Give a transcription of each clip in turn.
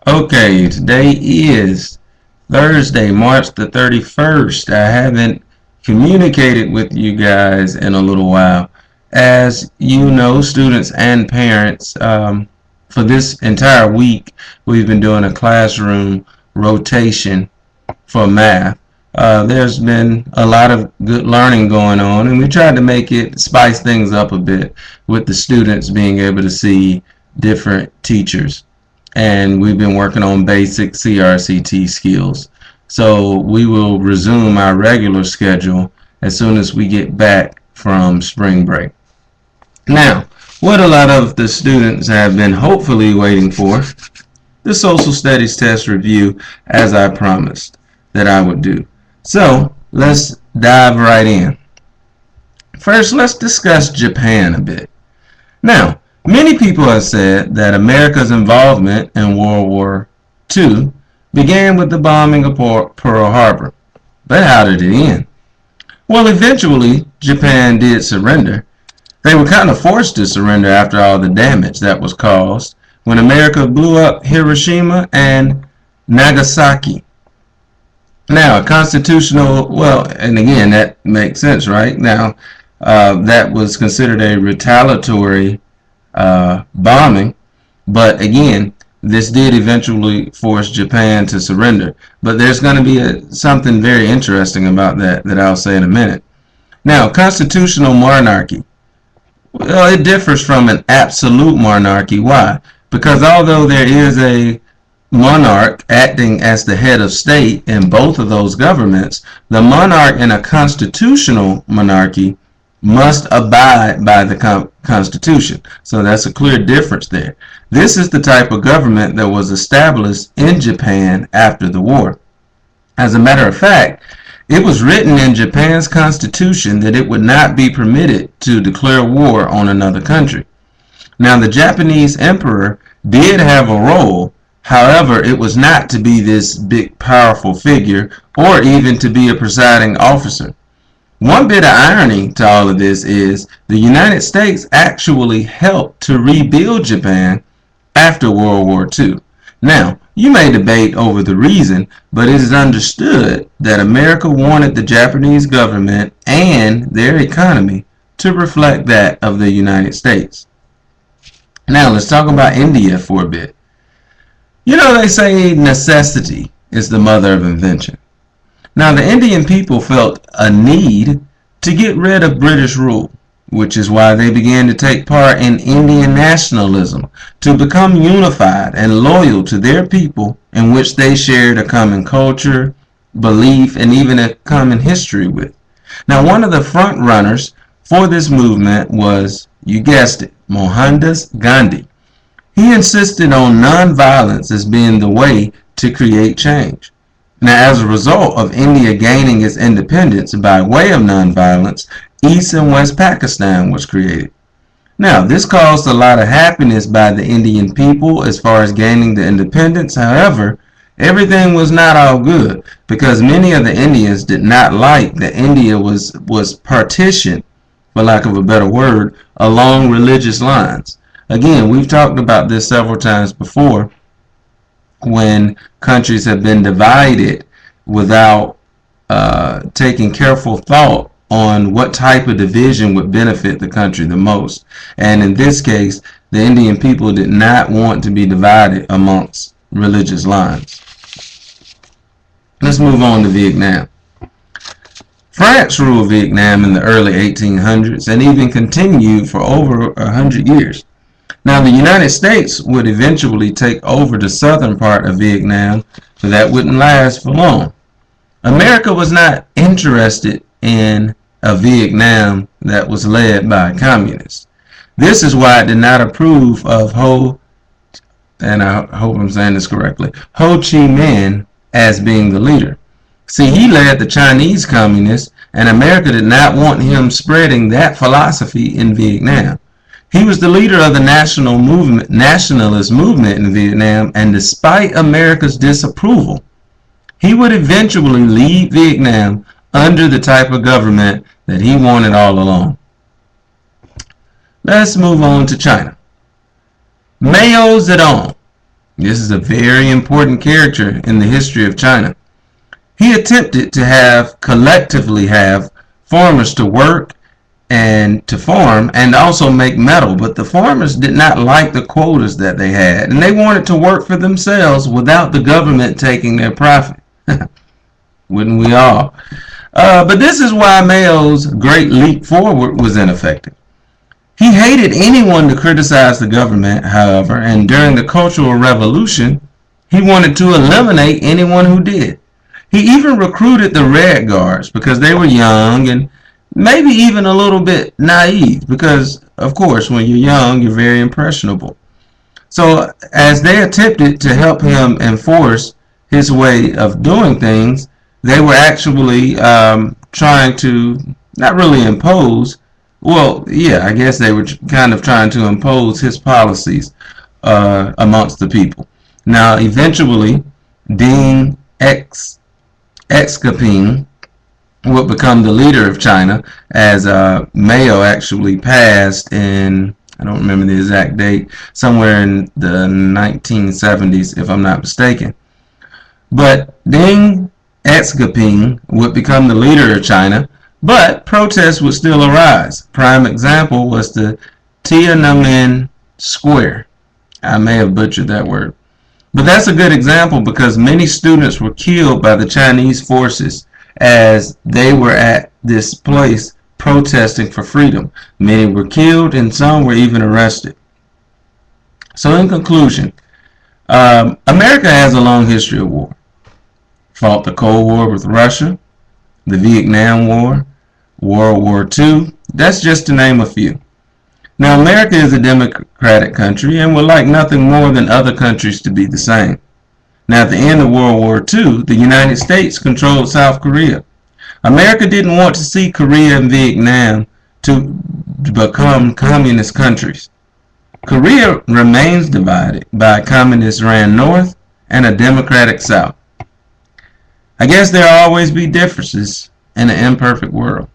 Okay, today is Thursday, March the 31st. I haven't communicated with you guys in a little while. As you know, students and parents, for this entire week, we've been doing a classroom rotation for math. There's been a lot of good learning going on, and we tried to make it spice things up a bit with the students being able to see different teachers. And we've been working on basic CRCT skills. So we will resume our regular schedule as soon as we get back from spring break. Now, what a lot of the students have been hopefully waiting for, the social studies test review, as I promised that I would do. So let's dive right in. First, let's discuss Japan a bit. Now, many people have said that America's involvement in World War II began with the bombing of Pearl Harbor. But how did it end? Well, eventually, Japan did surrender. They were kind of forced to surrender after all the damage that was caused when America blew up Hiroshima and Nagasaki. Now, a constitutional, well, and again, that makes sense, right? Now, that was considered a retaliatory bombing, but again, this did eventually force Japan to surrender. But there's going to be something very interesting about that I'll say in a minute. Now, constitutional monarchy. Well, it differs from an absolute monarchy. Why? Because although there is a monarch acting as the head of state in both of those governments, the monarch in a constitutional monarchy must abide by the Constitution. So that's a clear difference there. This is the type of government that was established in Japan after the war. As a matter of fact, it was written in Japan's constitution that it would not be permitted to declare war on another country. Now, the Japanese emperor did have a role. However, it was not to be this big, powerful figure or even to be a presiding officer. One bit of irony to all of this is the United States actually helped to rebuild Japan after World War II. Now, you may debate over the reason, but it is understood that America wanted the Japanese government and their economy to reflect that of the United States. Now, let's talk about India for a bit. You know, they say necessity is the mother of invention. Now, the Indian people felt a need to get rid of British rule, which is why they began to take part in Indian nationalism, to become unified and loyal to their people in which they shared a common culture, belief, and even a common history with. Now, one of the front runners for this movement was, you guessed it, Mohandas Gandhi. He insisted on nonviolence as being the way to create change. Now, as a result of India gaining its independence by way of nonviolence, East and West Pakistan was created. Now, this caused a lot of happiness by the Indian people as far as gaining the independence. However, everything was not all good because many of the Indians did not like that India was partitioned, for lack of a better word, along religious lines. Again, we've talked about this several times before when countries have been divided without taking careful thought on what type of division would benefit the country the most. And in this case, the Indian people did not want to be divided amongst religious lines. Let's move on to Vietnam. France ruled Vietnam in the early 1800s and even continued for over 100 years. Now, the United States would eventually take over the southern part of Vietnam, but that wouldn't last for long. America was not interested in a Vietnam that was led by communists. This is why it did not approve of and I hope I'm saying this correctly, Ho Chi Minh as being the leader. See, he led the Chinese communists, and America did not want him spreading that philosophy in Vietnam. He was the leader of the nationalist movement in Vietnam, and despite America's disapproval, he would eventually lead Vietnam under the type of government that he wanted all along. Let's move on to China. Mao Zedong This is a very important character in the history of China. He attempted to collectively have farmers to work and to farm and also make metal, but the farmers did not like the quotas that they had, and they wanted to work for themselves without the government taking their profit. Wouldn't we all? But this is why Mao's great leap forward was ineffective. He hated anyone to criticize the government, however, and during the Cultural Revolution, he wanted to eliminate anyone who did. He even recruited the Red Guards because they were young and maybe even a little bit naive because, of course, when you're young, you're very impressionable. So as they attempted to help him enforce his way of doing things, they were actually trying to not really impose. Well, yeah, I guess they were kind of trying to impose his policies amongst the people. Now, eventually, Deng Xiaoping would become the leader of China as Mao actually passed in, I don't remember the exact date, somewhere in the 1970s, if I'm not mistaken. But Deng Xiaoping would become the leader of China, but protests would still arise. Prime example was the Tiananmen Square. I may have butchered that word. But that's a good example because many students were killed by the Chinese forces as they were at this place protesting for freedom. Many were killed and some were even arrested. So in conclusion, America has a long history of war. Fought the Cold War with Russia, the Vietnam War, World War II. That's just to name a few. Now, America is a democratic country and would like nothing more than other countries to be the same. Now, at the end of World War II, the United States controlled South Korea. America didn't want to see Korea and Vietnam to become communist countries. Korea remains divided by a communist ran north and a democratic south. I guess there will always be differences in an imperfect world.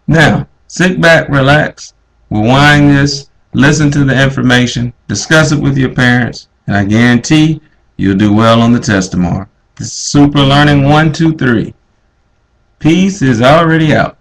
Now, sit back, relax, rewind this, listen to the information, discuss it with your parents, and I guarantee you'll do well on the test tomorrow. This is SuperLearning123. Peace is already out.